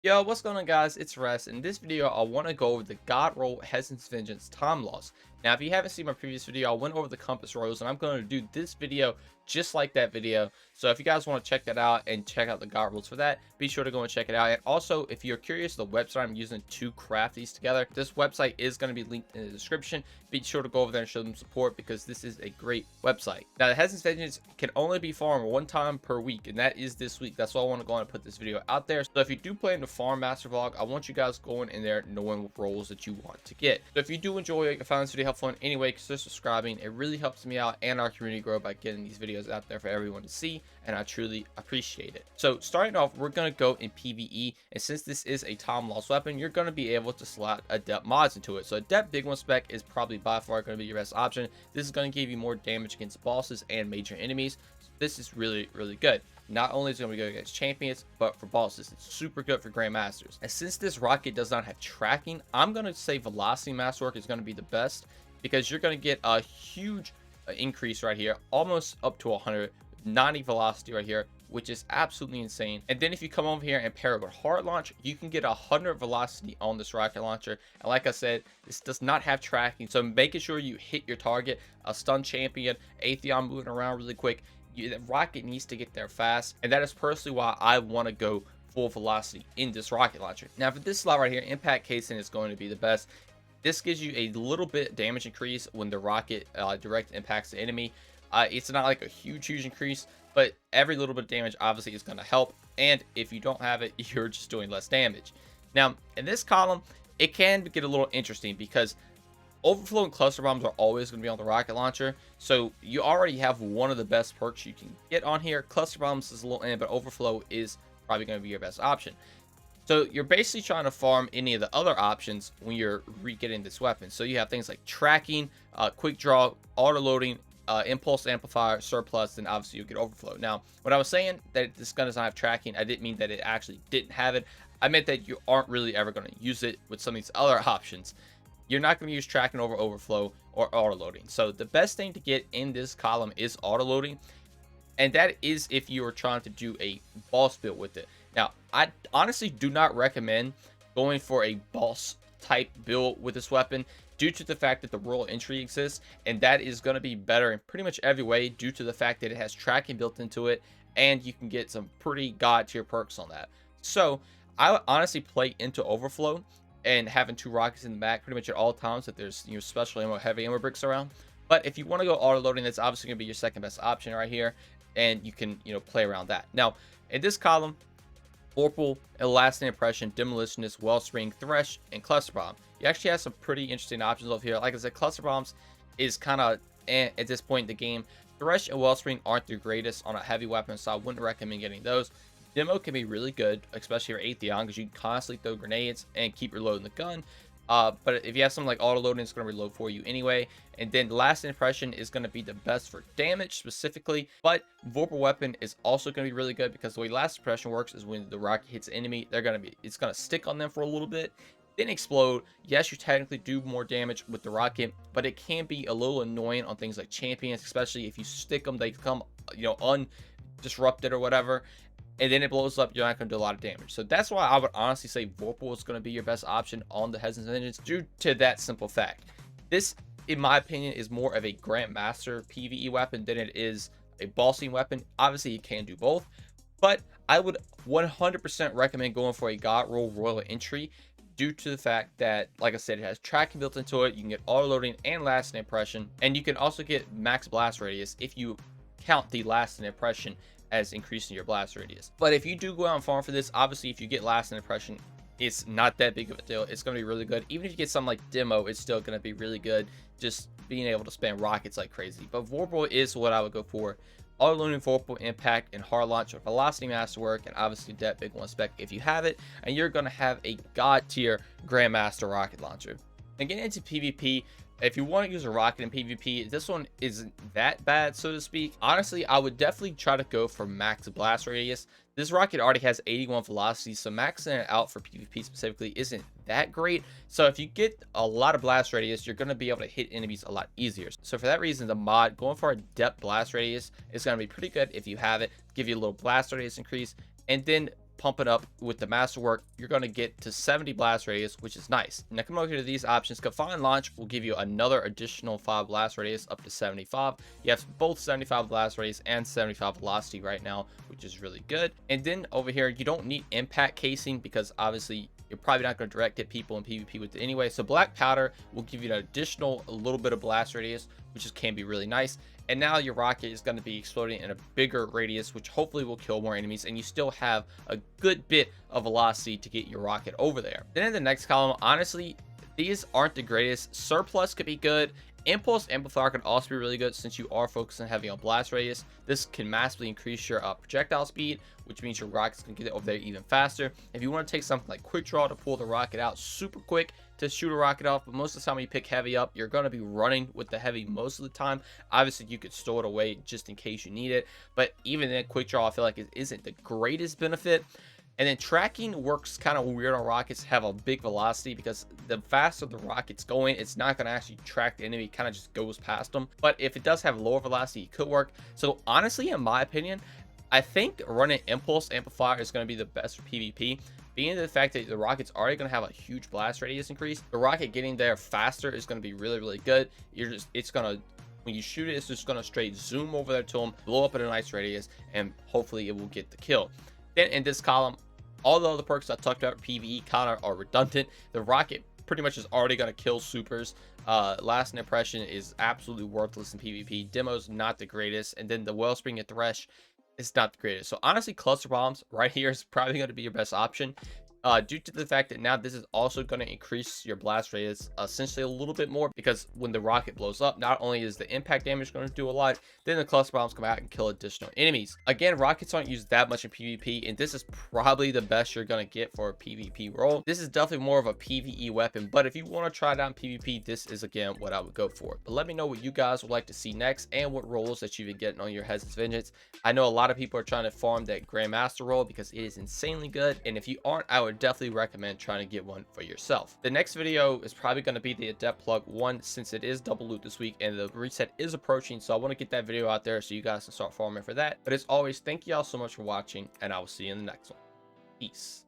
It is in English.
Yo, what's going on, guys? It's Rest. In this video, I want to go over the God Roll Hezen's Vengeance time loss. Now, if you haven't seen my previous video, I went over the compass rolls, and I'm going to do this video just like that video. So if you guys want to check that out and check out the God rolls for that, be sure to go and check it out. And also, if you're curious, the website I'm using to craft these together, this website is going to be linked in the description. Be sure to go over there and show them support because this is a great website. Now, the Hezen's Vengeance can only be farmed one time per week, and that is this week. That's why I want to go on and put this video out there. So if you do plan to farm Master Vlog, I want you guys going in there knowing what roles that you want to get. So if you do enjoy it, I found this video helpful in any way, consider subscribing. It really helps me out and our community grow by getting these videos out there for everyone to see, and I truly appreciate it. So starting off, we're going to go in PvE, and since this is a time loss weapon, you're going to be able to slot adept mods into it. So adept big one spec is probably by far going to be your best option. This is going to give you more damage against bosses and major enemies. So this is really good. Not only is it going to be good against champions, but for bosses, it's super good for grandmasters. And since this rocket does not have tracking, I'm going to say velocity masterwork is going to be the best, because you're going to get a huge increase right here, almost up to 190 velocity right here, which is absolutely insane. And then if you come over here and pair it with hard launch, you can get 100 velocity on this rocket launcher. And like I said, this does not have tracking, so making sure you hit your target, a stun champion, Atheon moving around really quick, the rocket needs to get there fast, and that is personally why I want to go full velocity in this rocket launcher. Now for this slot right here, impact casing is going to be the best. This gives you a little bit damage increase when the rocket direct impacts the enemy. It's not like a huge increase, but every little bit of damage obviously is going to help, and if you don't have it, you're just doing less damage. Now in this column, it can get a little interesting because overflow and cluster bombs are always going to be on the rocket launcher, so you already have one of the best perks you can get on here. Cluster bombs is a little but overflow is probably going to be your best option. So you're basically trying to farm any of the other options when you're re-getting this weapon. So you have things like tracking, quick draw, auto loading, impulse amplifier, surplus, and obviously you'll get overflow. Now, when I was saying that this gun does not have tracking, I didn't mean that it actually didn't have it. I meant that you aren't really ever going to use it with some of these other options. You're not going to use tracking over overflow or auto loading. So the best thing to get in this column is auto loading, and that is if you are trying to do a boss build with it. Now, I honestly do not recommend going for a boss type build with this weapon due to the fact that the royal entry exists, and that is going to be better in pretty much every way due to the fact that it has tracking built into it, and you can get some pretty god tier perks on that. So I would honestly play into overflow and having two rockets in the back pretty much at all times if there's special ammo, heavy ammo bricks around. But if you want to go auto loading, that's obviously going to be your second best option right here, and you can play around that. Now in this column, Vorpal, Lasting Impression, Demolitionist, Wellspring, Thresh, and Cluster Bomb. You actually have some pretty interesting options over here. Like I said, Cluster Bombs is kind of at this point in the game. Thresh and Wellspring aren't the greatest on a heavy weapon, so I wouldn't recommend getting those. Demo can be really good, especially for Atheon, because you can constantly throw grenades and keep reloading the gun. But if you have something like auto loading, it's going to reload for you anyway. And then Last Impression is going to be the best for damage specifically. But Vorpal Weapon is also going to be really good because the way Last Impression works is when the rocket hits the enemy, it's going to stick on them for a little bit, then explode. Yes, you technically do more damage with the rocket, but it can be a little annoying on things like champions, especially if you stick them, they come undisrupted or whatever, and then it blows up. You're not going to do a lot of damage. So that's why I would honestly say Vorpal is going to be your best option on the Hezen's Vengeance due to that simple fact. This, in my opinion, is more of a Grandmaster PvE weapon than it is a bossing weapon. Obviously, you can do both, but I would 100% recommend going for a God Roll Royal Entry due to the fact that, like I said, it has tracking built into it. You can get auto loading and lasting impression, and you can also get max blast radius if you count the lasting impression as increasing your blast radius. But if you do go out and farm for this, obviously if you get lasting impression, it's not that big of a deal. It's going to be really good. Even if you get something like demo, it's still going to be really good, just being able to spam rockets like crazy. But Vorpal is what I would go for. Auto loading, Vorpal, impact, and hard launch with velocity masterwork, and obviously that big one spec if you have it, and you're going to have a god tier grandmaster rocket launcher. And getting into PvP, if you want to use a rocket in PvP, this one isn't that bad, so to speak. Honestly, I would definitely try to go for max blast radius. This rocket already has 81 velocity, so maxing it out for PvP specifically isn't that great. So if you get a lot of blast radius, you're going to be able to hit enemies a lot easier. So for that reason, the mod going for a depth blast radius is going to be pretty good if you have it. Give you a little blast radius increase, and then pump it up with the masterwork, you're going to get to 70 blast radius, which is nice. Now come over here to these options. Confined launch will give you another additional 5 blast radius up to 75. You have both 75 blast radius and 75 velocity right now, which is really good. And then over here, you don't need impact casing because obviously you're probably not going to direct hit people in PvP with it anyway. So black powder will give you an additional a little bit of blast radius, which can be really nice. And now your rocket is going to be exploding in a bigger radius, which hopefully will kill more enemies, and you still have a good bit of velocity to get your rocket over there. Then in the next column, honestly, these aren't the greatest. Surplus could be good. Impulse amplifier can also be really good since you are focusing heavy on blast radius. This can massively increase your projectile speed, which means your rockets can get over there even faster. If you want to take something like quick draw to pull the rocket out super quick to shoot a rocket off, but most of the time when you pick heavy up, you're going to be running with the heavy most of the time. Obviously you could store it away just in case you need it, but even then quick draw I feel like it isn't the greatest benefit. And then tracking works kind of weird on rockets have a big velocity because the faster the rocket's going, it's not going to actually track the enemy, kind of just goes past them. But if it does have lower velocity, it could work. So honestly, in my opinion, I think running impulse amplifier is going to be the best for PvP. Being the fact that the rocket's already going to have a huge blast radius increase, the rocket getting there faster is going to be really, really good. It's going to, when you shoot it, it's just going to straight zoom over there to them, blow up at a nice radius, and hopefully it will get the kill. Then in this column, all the other perks I talked about PvE kind of are redundant. The rocket pretty much is already going to kill supers. Last impression is absolutely worthless in PvP. Demo's not the greatest, and then the wellspring and thresh is not the greatest. So honestly, cluster bombs right here is probably going to be your best option. Due to the fact that now this is also going to increase your blast radius essentially a little bit more, because when the rocket blows up, not only is the impact damage going to do a lot, then the cluster bombs come out and kill additional enemies. Again, rockets aren't used that much in PvP, and this is probably the best you're going to get for a PvP role. This is definitely more of a PvE weapon, but if you want to try it out in PvP, this is again what I would go for. But let me know what you guys would like to see next and what roles that you've been getting on your Hezen's Vengeance. I know a lot of people are trying to farm that Grandmaster role because it is insanely good, and if you aren't, I would definitely recommend trying to get one for yourself. The next video is probably going to be the Adept Plug one, since it is double loot this week and the reset is approaching, so I want to get that video out there so you guys can start farming for that. But as always, thank you all so much for watching, and I will see you in the next one. Peace.